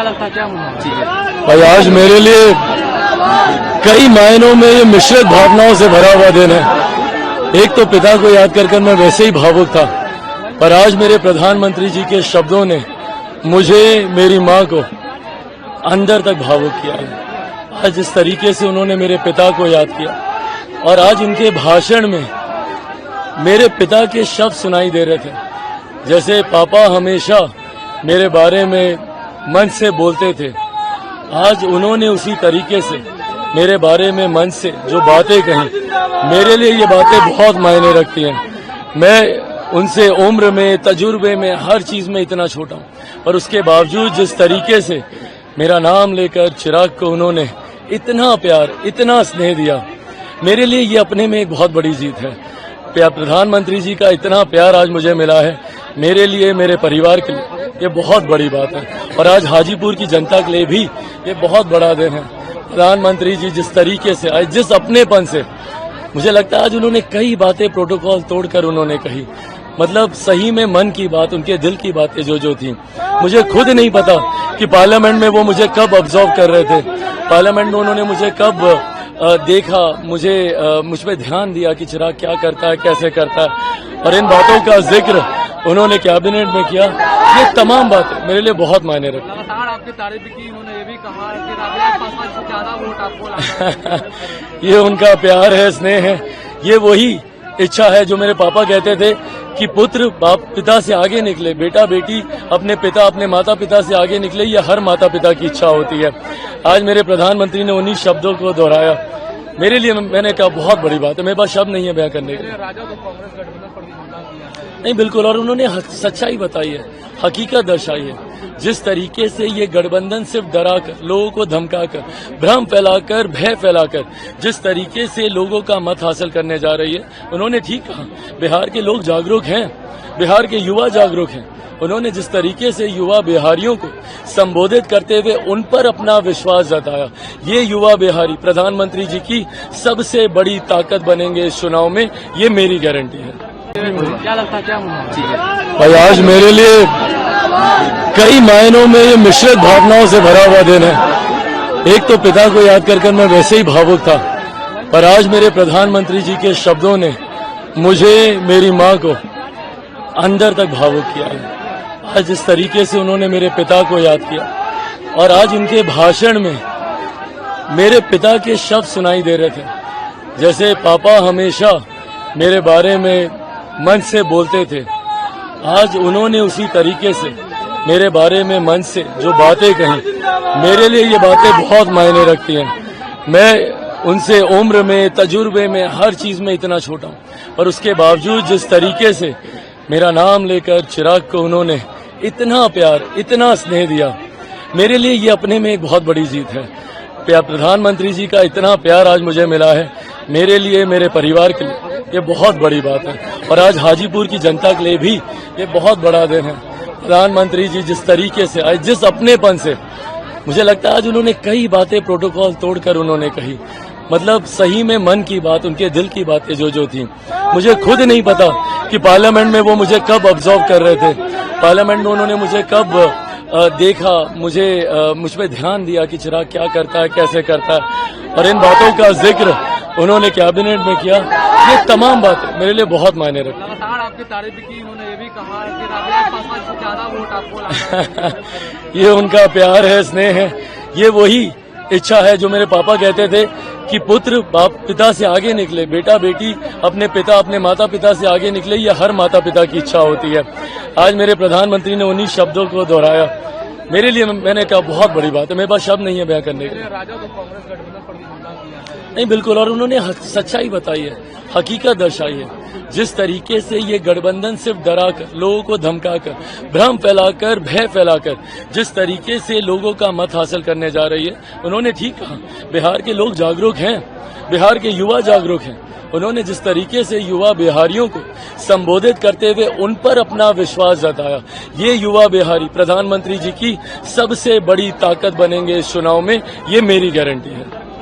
क्या लगता है, क्या भाई आज मेरे लिए कई मायनों में ये मिश्रित भावनाओं से भरा हुआ दिन है। एक तो पिता को याद कर मैं वैसे ही भावुक था, पर आज मेरे प्रधानमंत्री जी के शब्दों ने मुझे, मेरी मां को अंदर तक भावुक किया है। आज जिस तरीके से उन्होंने मेरे पिता को याद किया और आज उनके भाषण में मेरे पिता के शब्द सुनाई दे रहे थे, जैसे पापा हमेशा मेरे बारे में मन से बोलते थे। आज उन्होंने उसी तरीके से मेरे बारे में मन से जो बातें कही, मेरे लिए ये बातें बहुत मायने रखती हैं। मैं उनसे उम्र में, तजुर्बे में, हर चीज में इतना छोटा हूं, पर उसके बावजूद जिस तरीके से मेरा नाम लेकर चिराग को उन्होंने इतना प्यार, इतना स्नेह दिया, मेरे लिए ये अपने में एक बहुत बड़ी जीत है। प्रधानमंत्री जी का इतना प्यार आज मुझे मिला है, मेरे लिए, मेरे परिवार के लिए ये बहुत बड़ी बात है। और आज हाजीपुर की जनता के लिए भी ये बहुत बड़ा दिन है। प्रधानमंत्री जी जिस तरीके से, आज जिस अपनेपन से, मुझे लगता है आज उन्होंने कई बातें प्रोटोकॉल तोड़कर उन्होंने कही, मतलब सही में मन की बात, उनके दिल की बातें जो थी। मुझे खुद नहीं पता कि पार्लियामेंट में वो मुझे कब ऑब्जर्व कर रहे थे, पार्लियामेंट में उन्होंने मुझे कब देखा, मुझ पे ध्यान दिया कि चिराग क्या करता है, कैसे करता है, और इन बातों का जिक्र उन्होंने कैबिनेट में किया। ये तमाम बातें मेरे लिए बहुत मायने रखती हैं। लगातार आपकी तारीफ की, उन्होंने ये भी कहा कि राबिया पासवान से ज्यादा वोट आपको लगा है। ये उनका प्यार है, स्नेह है, ये वही इच्छा है जो मेरे पापा कहते थे कि पुत्र बाप पिता से आगे निकले, बेटा बेटी अपने पिता, अपने माता पिता से आगे निकले, ये हर माता पिता की इच्छा होती है। आज मेरे प्रधानमंत्री ने उन्हीं शब्दों को दोहराया, मेरे लिए मैंने कहा बहुत बड़ी बात है, मेरे पास शब्द नहीं है बयां करने के लिए। राजा तो कांग्रेस गठबंधन पर भी हमला किया नहीं, बिल्कुल, और उन्होंने सच्चाई बताई है, हकीकत दर्शाई है। जिस तरीके से ये गठबंधन सिर्फ डराकर, लोगों को धमकाकर, भ्रम फैलाकर, भय फैलाकर जिस तरीके से लोगों का मत हासिल करने जा रही है, उन्होंने ठीक कहा। बिहार के लोग जागरूक हैं, बिहार के युवा जागरूक हैं। उन्होंने जिस तरीके से युवा बिहारियों को संबोधित करते हुए उन पर अपना विश्वास जताया, ये युवा बिहारी प्रधानमंत्री जी की सबसे बड़ी ताकत बनेंगे इस चुनाव में, ये मेरी गारंटी है। क्या लगता है, क्या भाई आज मेरे लिए कई मायनों में ये मिश्रित भावनाओं से भरा हुआ दिन है। एक तो पिता को याद कर मैं वैसे ही भावुक था, पर आज मेरे प्रधानमंत्री जी के शब्दों ने मुझे, मेरी मां को अंदर तक भावुक किया है। आज जिस तरीके से उन्होंने मेरे पिता को याद किया और आज उनके भाषण में मेरे पिता के शब्द सुनाई दे रहे थे, जैसे पापा हमेशा मेरे बारे में मन से बोलते थे। आज उन्होंने उसी तरीके से मेरे बारे में मन से जो बातें कही, मेरे लिए ये बातें बहुत मायने रखती हैं। मैं उनसे उम्र में, तजुर्बे में, हर चीज में इतना छोटा हूं, पर उसके बावजूद जिस तरीके से मेरा नाम लेकर चिराग को उन्होंने इतना प्यार, इतना स्नेह दिया, मेरे लिए ये अपने में एक बहुत बड़ी जीत है। प्रधानमंत्री जी का इतना प्यार आज मुझे मिला है, मेरे लिए, मेरे परिवार के लिए ये बहुत बड़ी बात है। और आज हाजीपुर की जनता के लिए भी ये बहुत बड़ा दिन है। प्रधानमंत्री जी जिस तरीके से, आज जिस अपनेपन से, मुझे लगता है आज उन्होंने कई बातें प्रोटोकॉल तोड़कर उन्होंने कही, मतलब सही में मन की बात, उनके दिल की बातें जो थी। मुझे खुद नहीं पता कि पार्लियामेंट में वो मुझे कब ऑब्जर्व कर रहे थे, पार्लियामेंट में उन्होंने मुझे कब देखा, मुझ पे ध्यान दिया कि चिराग क्या करता है, कैसे करता है, और इन बातों का जिक्र उन्होंने कैबिनेट में किया। ये तमाम बातें मेरे लिए बहुत मायने रखती हैं। लगातार आपकी तारीफ की, उन्होंने ये भी कहा कि राबिया पासवान से ज्यादा वोट आपको लगा है। ये उनका प्यार है, स्नेह है, ये वही इच्छा है जो मेरे पापा कहते थे कि पुत्र बाप पिता से आगे निकले, बेटा बेटी अपने पिता, अपने माता पिता से आगे निकले, ये हर माता पिता की इच्छा होती है। आज मेरे प्रधानमंत्री ने उन्हीं शब्दों को दोहराया, मेरे लिए मैंने कहा बहुत बड़ी बात है, मेरे पास शब्द नहीं है बयां करने के लिए। राजा तो कांग्रेस गठबंधन पर भी हमला किया नहीं, बिल्कुल, और उन्होंने सच्चाई बताई है, हकीकत दर्शाई है। जिस तरीके से ये गठबंधन सिर्फ डराकर, लोगों को धमकाकर, भ्रम फैलाकर, भय फैलाकर जिस तरीके से लोगों का मत हासिल करने जा रही है, उन्होंने ठीक कहा। बिहार के लोग जागरूक हैं, बिहार के युवा जागरूक हैं। उन्होंने जिस तरीके से युवा बिहारियों को संबोधित करते हुए उन पर अपना विश्वास जताया, ये युवा बिहारी प्रधानमंत्री जी की सबसे बड़ी ताकत बनेंगे इस चुनाव में, ये मेरी गारंटी है।